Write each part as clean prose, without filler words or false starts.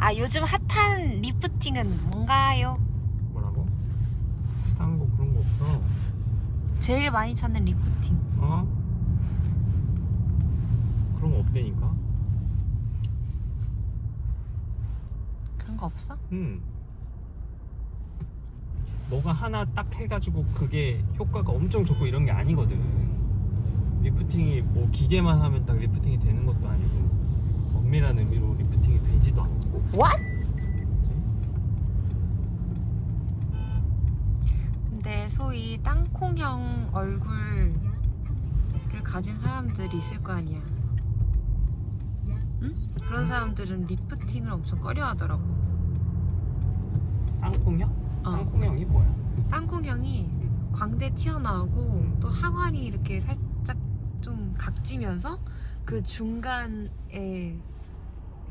아, 요즘 핫한 리프팅은 뭔가요? 뭐라고? 딴 거 그런 거 없어. 제일 많이 찾는 리프팅. 어? 그런 거 없다니까? 그런 거 없어? 뭐가 하나 딱 해가지고 그게 효과가 엄청 좋고 이런 게 아니거든. 리프팅이 뭐 기계만 하면 딱 리프팅이 되는 것도 아니고 엄밀한 의미로 리프팅이 되지도 않고. What? 근데 소위 땅콩형 얼굴을 가진 사람들이 있을 거 아니야. 응? 그런 사람들은 리프팅을 엄청 꺼려하더라고. 땅콩형? 땅콩형이 뭐야? 땅콩형이 광대 튀어나오고 또 하관이 이렇게 살짝 좀 각지면서 그 중간에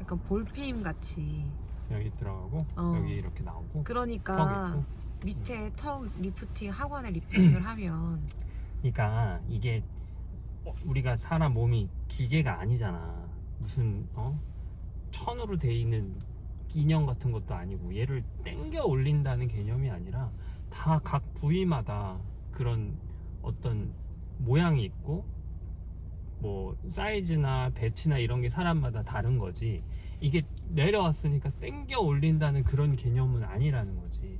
약간 볼페임 같이 여기 들어가고 여기 이렇게 나오고 그러니까 턱 있고. 밑에 턱 리프팅 하관에 리프팅을 하면 그러니까 이게 우리가 사람 몸이 기계가 아니잖아. 무슨 천으로 돼 있는 인형 같은 것도 아니고 얘를 땡겨 올린다는 개념이 아니라 다 각 부위마다 그런 어떤 모양이 있고 뭐 사이즈나 배치나 이런 게 사람마다 다른 거지. 이게 내려왔으니까 땡겨 올린다는 그런 개념은 아니라는 거지.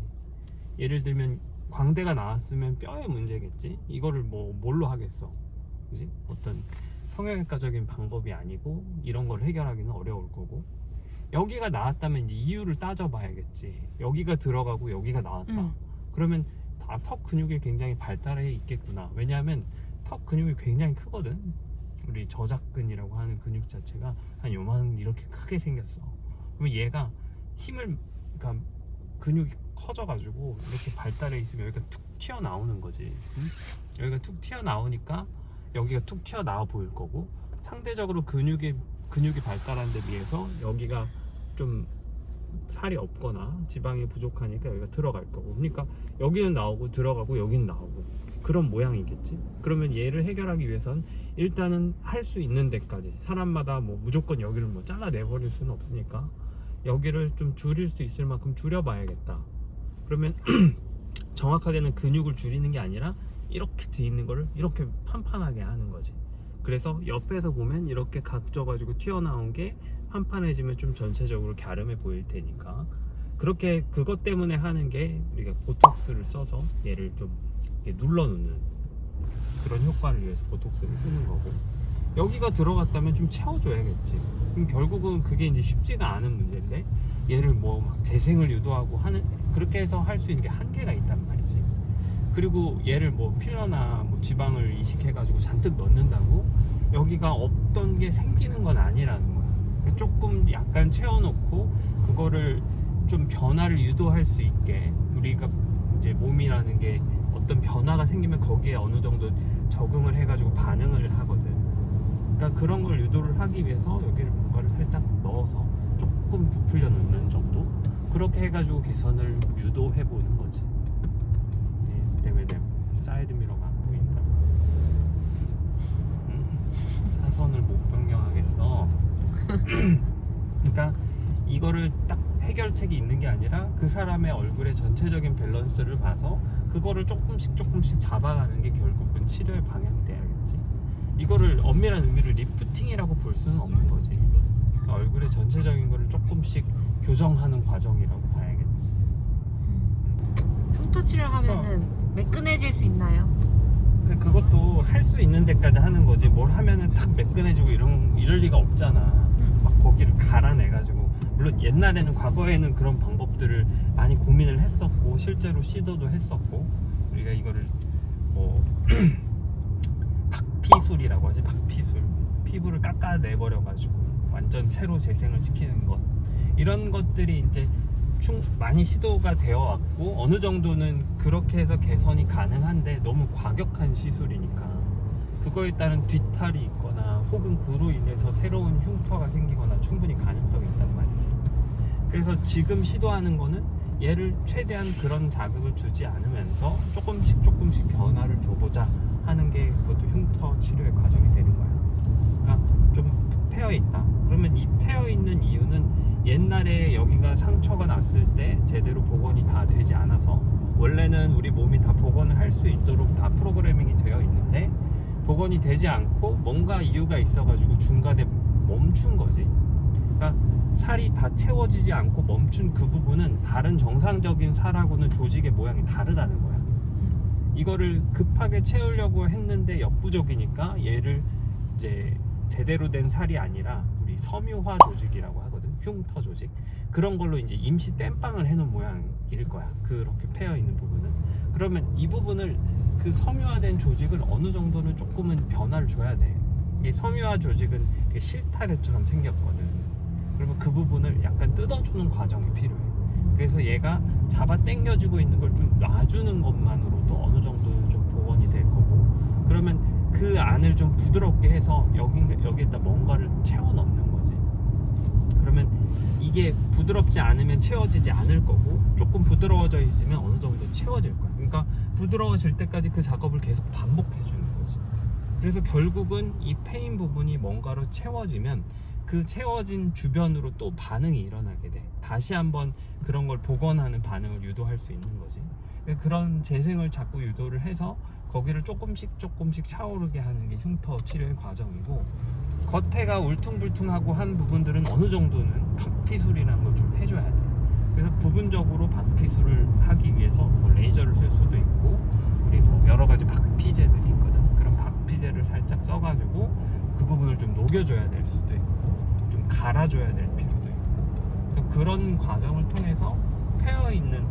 예를 들면 광대가 나왔으면 뼈의 문제겠지. 이거를 뭐 뭘로 하겠어, 그지? 어떤 성형외과적인 방법이 아니고 이런 걸 해결하기는 어려울 거고, 여기가 나왔다면 이제 이유를 따져봐야겠지. 여기가 들어가고 여기가 나왔다. 그러면 턱 근육이 굉장히 발달해 있겠구나. 왜냐하면 턱 근육이 굉장히 크거든. 우리 저작근이라고 하는 근육 자체가 한 요만 이렇게 크게 생겼어. 그러면 얘가 힘을, 그러니까 근육이 커져가지고 이렇게 발달해 있으면 여기가 툭 튀어나오는 거지. 여기가 툭 튀어나오니까 여기가 툭 튀어나와 보일 거고, 상대적으로 근육이 발달한 데 비해서 여기가 좀 살이 없거나 지방이 부족하니까 여기가 들어갈 거고, 그러니까 여기는 나오고 들어가고 여기는 나오고 그런 모양이겠지. 그러면 얘를 해결하기 위해선 일단은 할 수 있는 데까지, 사람마다 뭐 무조건 여기를 뭐 잘라내버릴 수는 없으니까 여기를 좀 줄일 수 있을 만큼 줄여봐야겠다. 그러면 정확하게는 근육을 줄이는 게 아니라 이렇게 돼 있는 거를 이렇게 판판하게 하는 거지. 그래서 옆에서 보면 이렇게 각져가지고 튀어나온 게 판판해지면 좀 전체적으로 갸름해 보일 테니까, 그렇게 그것 때문에 하는 게 우리가 보톡스를 써서 얘를 좀 이렇게 눌러놓는 그런 효과를 위해서 보톡스를 쓰는 거고, 여기가 들어갔다면 좀 채워줘야겠지. 그럼 결국은 그게 이제 쉽지가 않은 문제인데 얘를 뭐 막 재생을 유도하고 하는, 그렇게 해서 할 수 있는 게 한계가 있단 말이지. 그리고 얘를 뭐 필러나 뭐 지방을 이식해가지고 잔뜩 넣는다고 여기가 없던 게 생기는 건 아니라는 거야. 조금 약간 채워놓고 그거를 좀 변화를 유도할 수 있게, 우리가 이제 몸이라는 게 어떤 변화가 생기면 거기에 어느 정도 적응을 해가지고 반응을 하거든. 그러니까 그런 걸 유도를 하기 위해서 여기를 뭔가를 살짝 넣어서 조금 부풀려 놓는 정도, 그렇게 해가지고 개선을 유도해 보는 거지. 때문에 내 사이드 미러가 안 보인다. 사선을 못 변경하겠어. 그러니까 이거를 딱 해결책이 있는 게 아니라 그 사람의 얼굴의 전체적인 밸런스를 봐서 그거를 조금씩 잡아가는 게 결국은 치료의 방향이 돼야겠지. 이거를 엄밀한 의미로 리프팅이라고 볼 수는 없는 거지. 그러니까 얼굴의 전체적인 거를 조금씩 교정하는 과정이라고 봐야겠지. 흉터치를 하면은 매끈해질 수 있나요? 그것도 할 수 있는 데까지 하는 거지, 뭘 하면은 탁 매끈해지고 이럴 리가 없잖아. 막 거기를 갈아내가지고, 물론 옛날에는, 과거에는 그런 방법들을 많이 고민을 했었고 실제로 시도도 했었고, 우리가 이거를 뭐 박피술이라고 하지. 박피술, 피부를 깎아내버려가지고 완전 새로 재생을 시키는 것, 이런 것들이 이제 많이 시도가 되어 왔고 어느 정도는 그렇게 해서 개선이 가능한데, 너무 과격한 시술이니까 그거에 따른 뒤탈이 있거나 혹은 그로 인해서 새로운 흉터가 생기거나 충분히 가능성이 있단 말이지. 그래서 지금 시도하는 거는 얘를 최대한 그런 자극을 주지 않으면서 조금씩 변화를 줘보자 하는 게, 그것도 흉터 치료의 과정이 되는 거야. 그러니까 좀 패여 있다. 그러면 이 패여 있는 이유는 옛날에 여기가 상처가 났을 때 제대로 복원이 다 되지 않아서 원래는 우리 몸이 다 복원을 할 수 있도록 다 프로그래밍이 되어 있는데 복원이 되지 않고 뭔가 이유가 있어가지고 중간에 멈춘 거지. 그러니까 살이 다 채워지지 않고 멈춘 그 부분은 다른 정상적인 살하고는 조직의 모양이 다르다는 거야. 이거를 급하게 채우려고 했는데 역부족이니까 얘를 이제 제대로 된 살이 아니라 우리 섬유화 조직이라고 하거든. 흉터 조직. 그런 걸로 이제 임시 땜빵을 해놓은 모양일 거야. 그렇게 패여 있는 부분은. 그러면 이 부분을 그 섬유화된 조직을 어느 정도는 조금은 변화를 줘야 돼. 이 섬유화 조직은 실타래처럼 생겼거든. 그러면 그 부분을 약간 뜯어주는 과정이 필요해. 그래서 얘가 잡아 당겨주고 있는 걸 좀 놔주는 것만으로도 어느 정도 좀 복원이 될 거고, 그러면 그 안을 좀 부드럽게 해서 여기에다 뭔가를 채워 넣는 거지. 그러면 이게 부드럽지 않으면 채워지지 않을 거고, 조금 부드러워져 있으면 어느 정도 채워질 거야. 그러니까 부드러워질 때까지 그 작업을 계속 반복해 주는 거지. 그래서 결국은 이 패인 부분이 뭔가로 채워지면 그 채워진 주변으로 또 반응이 일어나게 돼. 다시 한번 그런 걸 복원하는 반응을 유도할 수 있는 거지. 그런 재생을 자꾸 유도를 해서 거기를 조금씩 차오르게 하는 게 흉터 치료의 과정이고, 겉에가 울퉁불퉁하고 한 부분들은 어느 정도는 박피술이라는 걸 좀 해줘야 돼. 그래서 부분적으로 박피술을 하기 위해서 뭐 레이저를 쓸 수도 있고, 우리 뭐 여러 가지 박피제들이 있거든. 그런 박피제를 살짝 써가지고 그 부분을 좀 녹여줘야 될 수도 있고, 좀 갈아줘야 될 필요도 있고, 그래서 그런 과정을 통해서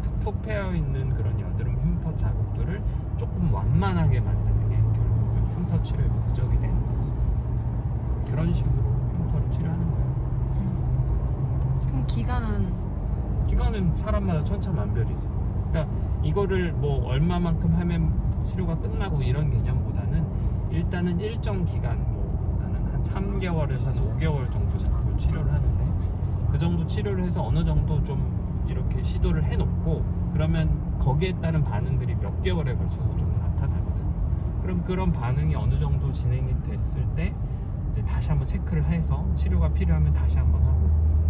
푹푹 패여있는 그런 여드름 흉터 자국들을 조금 완만하게 만드는 게 결국은 흉터 치료의 목적이 되는 거지. 그런 식으로 흉터를 치료하는 거야. 그럼 기간은 사람마다 천차만별이지. 그러니까 이거를 뭐 얼마만큼 하면 치료가 끝나고 이런 개념보다는 일단은 일정 기간, 뭐 나는 한 3개월에서 한 5개월 정도 잡고 치료를 하는데, 그 정도 치료를 해서 어느 정도 좀 이렇게 시도를 해놓고, 그러면 거기에 따른 반응들이 몇 개월에 걸쳐서 좀 나타나거든. 그럼 그런 반응이 어느 정도 진행이 됐을 때 이제 다시 한번 체크를 해서 치료가 필요하면 다시 한번 하고,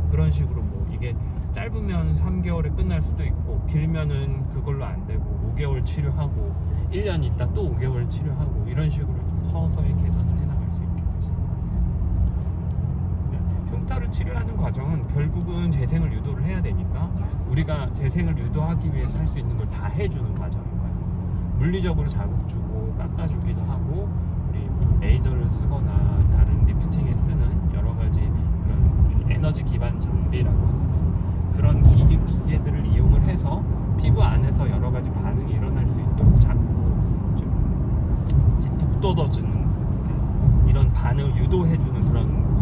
그런 식으로 뭐 이게 짧으면 3개월에 끝날 수도 있고, 길면은 그걸로 안 되고 5개월 치료하고 1년 있다 또 5개월 치료하고, 이런 식으로 서서히 개선을 해나갈 수 있겠지. 흉터를 치료하는 과정은 결국은 재생을 유도를 해야 되니까 우리가 재생을 유도하기 위해서 할 수 있는 걸 다 해주는 과정인 거야. 물리적으로 자극 주고 깎아주기도 하고, 우리 뭐 레이저를 쓰거나 다른 리프팅에 쓰는 여러 가지 그런 에너지 기반 장비라고 하는 그런 기계들을 이용을 해서 피부 안에서 여러 가지 반응이 일어날 수 있도록 자꾸 좀 북돋아주는 이런 반응을 유도해주는 그런